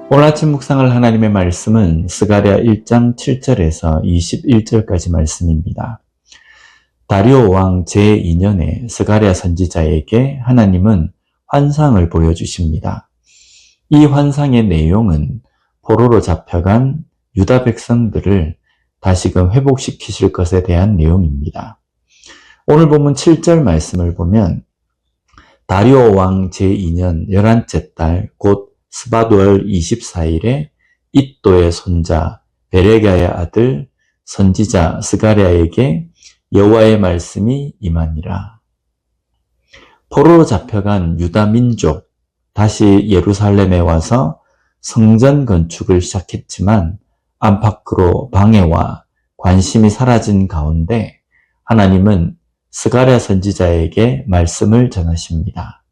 오늘 아침 묵상할 하나님의 말씀은 스가랴 1장 7절에서 21절까지 말씀입니다. 다리오 왕 제2년에 스가랴 선지자에게 하나님은 환상을 보여주십니다. 이 환상의 내용은 포로로 잡혀간 유다 백성들을 다시금 회복시키실 것에 대한 내용입니다. 오늘 본문 7절 말씀을 보면 다리오 왕 제2년 11째 달 곧 스바두월 24일에 id도의 손자 베레가의 아들 선지자 스가랴에게 여호와의 말씀이 임하니라. 포로로 잡혀간 유다 민족 다시 예루살렘에 와서 성전 건축을 시작했지만 안팎으로 방해와 관심이 사라진 가운데 하나님은 스가랴 선지자에게 말씀을 전하십니다.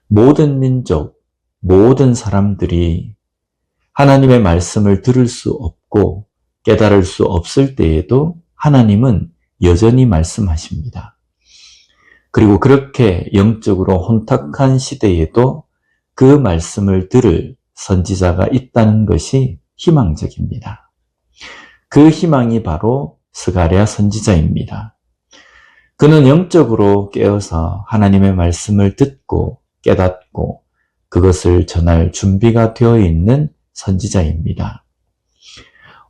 모든 민족, 모든 사람들이 하나님의 말씀을 들을 수 없고 깨달을 수 없을 때에도 하나님은 여전히 말씀하십니다. 그리고 그렇게 영적으로 혼탁한 시대에도 그 말씀을 들을 선지자가 있다는 것이 희망적입니다. 그 희망이 바로 스가랴 선지자입니다. 그는 영적으로 깨어서 하나님의 말씀을 듣고 깨닫고 그것을 전할 준비가 되어 있는 선지자입니다.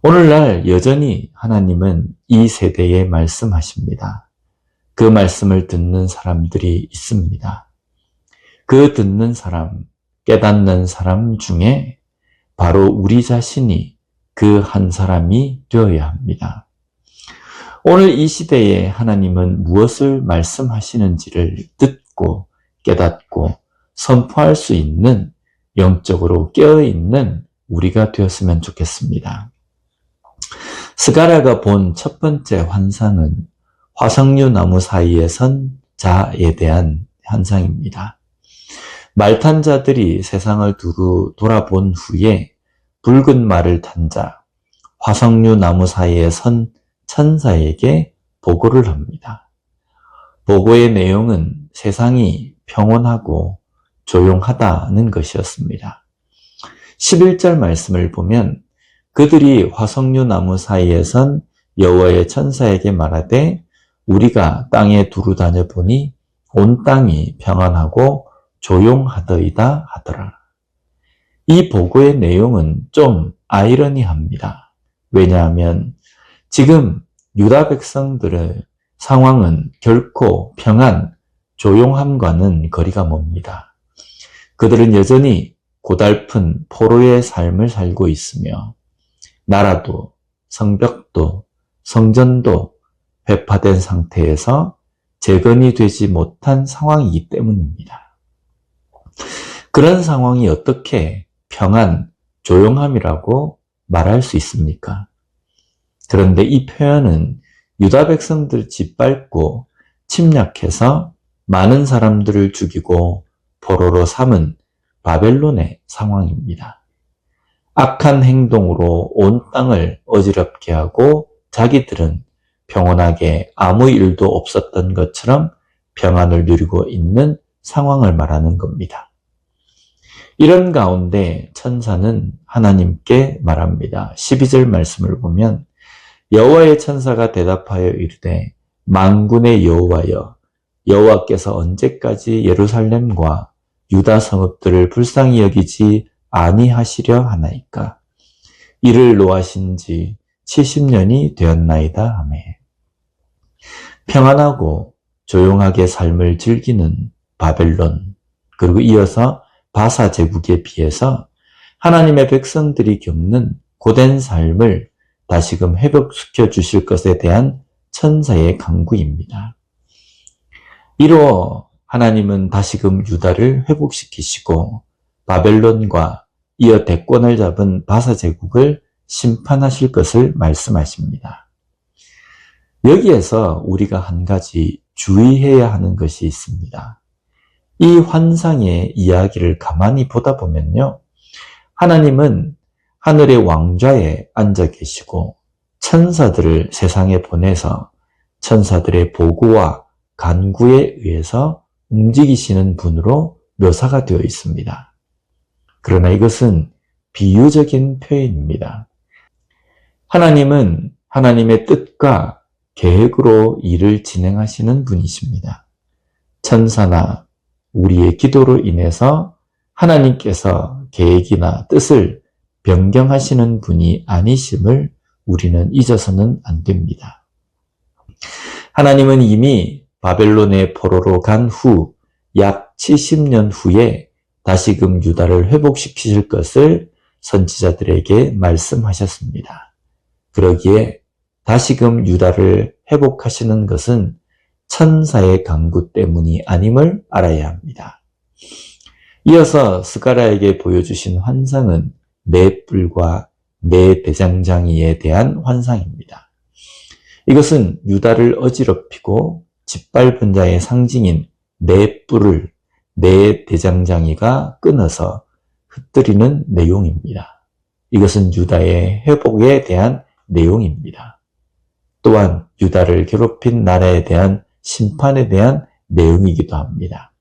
오늘날 여전히 하나님은 이 세대에 말씀하십니다. 그 말씀을 듣는 사람들이 있습니다. 그 듣는 사람, 깨닫는 사람 중에 바로 우리 자신이 그 한 사람이 되어야 합니다. 오늘 이 시대에 하나님은 무엇을 말씀하시는지를 듣고 깨닫고 선포할 수 있는 영적으로 깨어있는 우리가 되었으면 좋겠습니다. 스가랴가 본 첫 번째 환상은 화석류 나무 사이에 선 자에 대한 환상입니다. 말탄 자들이 세상을 두루 돌아본 후에 붉은 말을 탄 자, 화석류 나무 사이에 선 천사에게 보고를 합니다. 보고의 내용은 세상이 평온하고 조용하다는 것이었습니다. 11절 말씀을 보면 그들이 화석류 나무 사이에 선 여호와의 천사에게 말하되 우리가 땅에 두루 다녀보니 온 땅이 평안하고 조용하더이다 하더라. 이 보고의 내용은 좀 아이러니합니다. 왜냐하면 지금 유다 백성들의 상황은 결코 평안, 조용함과는 거리가 멉니다. 그들은 여전히 고달픈 포로의 삶을 살고 있으며 나라도, 성벽도, 성전도 회파된 상태에서 재건이 되지 못한 상황이기 때문입니다. 그런 상황이 어떻게 평안, 조용함이라고 말할 수 있습니까? 그런데 이 표현은 유다 백성들 짓밟고 침략해서 많은 사람들을 죽이고 포로로 삼은 바벨론의 상황입니다. 악한 행동으로 온 땅을 어지럽게 하고 자기들은 평온하게 아무 일도 없었던 것처럼 평안을 누리고 있는 상황을 말하는 겁니다. 이런 가운데 천사는 하나님께 말합니다. 12절 말씀을 보면 여호와의 천사가 대답하여 이르되 만군의 여호와여 여호와께서 언제까지 예루살렘과 유다 성읍들을 불쌍히 여기지 아니하시려 하나이까? 이를 노하신 지 70년이 되었나이다 하매 평안하고 조용하게 삶을 즐기는 바벨론 그리고 이어서 바사 제국에 비해서 하나님의 백성들이 겪는 고된 삶을 다시금 회복시켜 주실 것에 대한 천사의 간구입니다. 이로 하나님은 다시금 유다를 회복시키시고 바벨론과 이어 대권을 잡은 바사 제국을 심판하실 것을 말씀하십니다. 여기에서 우리가 한 가지 주의해야 하는 것이 있습니다. 이 환상의 이야기를 가만히 보다 보면요. 하나님은 하늘의 왕좌에 앉아 계시고 천사들을 세상에 보내서 천사들의 보고와 간구에 의해서 움직이시는 분으로 묘사가 되어 있습니다. 그러나 이것은 비유적인 표현입니다. 하나님은 하나님의 뜻과 계획으로 일을 진행하시는 분이십니다. 천사나 우리의 기도로 인해서 하나님께서 계획이나 뜻을 변경하시는 분이 아니심을 우리는 잊어서는 안 됩니다. 하나님은 이미 바벨론의 포로로 간 후 약 70년 후에 다시금 유다를 회복시키실 것을 선지자들에게 말씀하셨습니다. 그러기에 다시금 유다를 회복하시는 것은 천사의 강구 때문이 아님을 알아야 합니다. 이어서 스가랴에게 보여주신 환상은 네 뿔과 네 대장장이에 대한 환상입니다. 이것은 유다를 어지럽히고 짓밟은 자의 상징인 네 뿔을 네 대장장이가 끊어서 흩뜨리는 내용입니다. 이것은 유다의 회복에 대한 내용입니다. 또한 유다를 괴롭힌 나라에 대한 심판에 대한 내용이기도 합니다.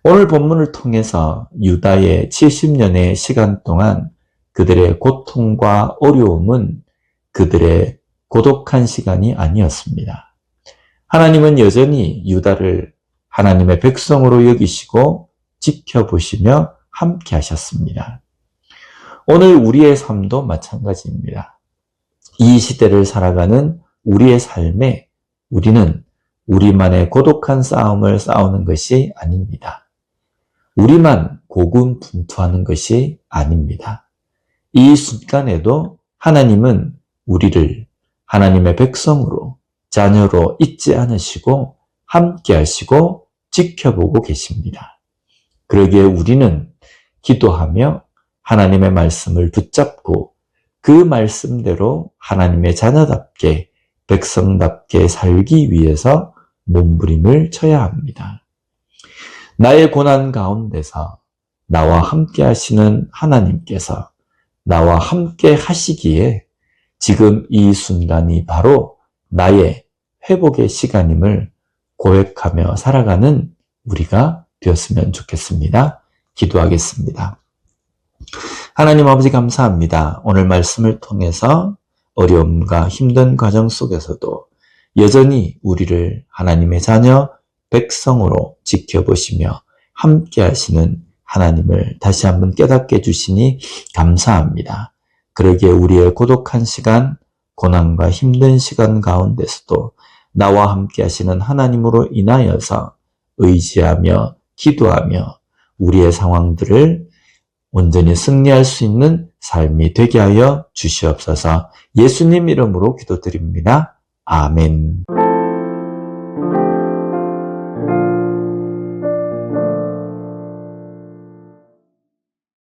오늘 본문을 통해서 유다의 70년의 시간 동안 그들의 고통과 어려움은 그들의 고독한 시간이 아니었습니다. 하나님은 여전히 유다를 하나님의 백성으로 여기시고 지켜보시며 함께 하셨습니다. 오늘 우리의 삶도 마찬가지입니다. 이 시대를 살아가는 우리의 삶에 우리는 우리만의 고독한 싸움을 싸우는 것이 아닙니다. 우리만 고군분투하는 것이 아닙니다. 이 순간에도 하나님은 우리를 하나님의 백성으로 자녀로 잊지 않으시고 함께 하시고 지켜보고 계십니다. 그러기에 우리는 기도하며 하나님의 말씀을 붙잡고 그 말씀대로 하나님의 자녀답게 백성답게 살기 위해서 몸부림을 쳐야 합니다. 나의 고난 가운데서 나와 함께 하시는 하나님께서 나와 함께 하시기에 지금 이 순간이 바로 나의 회복의 시간임을 고백하며 살아가는 우리가 되었으면 좋겠습니다. 기도하겠습니다. 하나님 아버지 감사합니다. 오늘 말씀을 통해서 어려움과 힘든 과정 속에서도 여전히 우리를 하나님의 자녀, 백성으로 지켜보시며 함께 하시는 하나님을 다시 한번 깨닫게 해주시니 감사합니다. 그러기에 우리의 고독한 시간, 고난과 힘든 시간 가운데서도 나와 함께 하시는 하나님으로 인하여서 의지하며 기도하며 우리의 상황들을 온전히 승리할 수 있는 삶이 되게 하여 주시옵소서. 예수님 이름으로 기도드립니다. 아멘.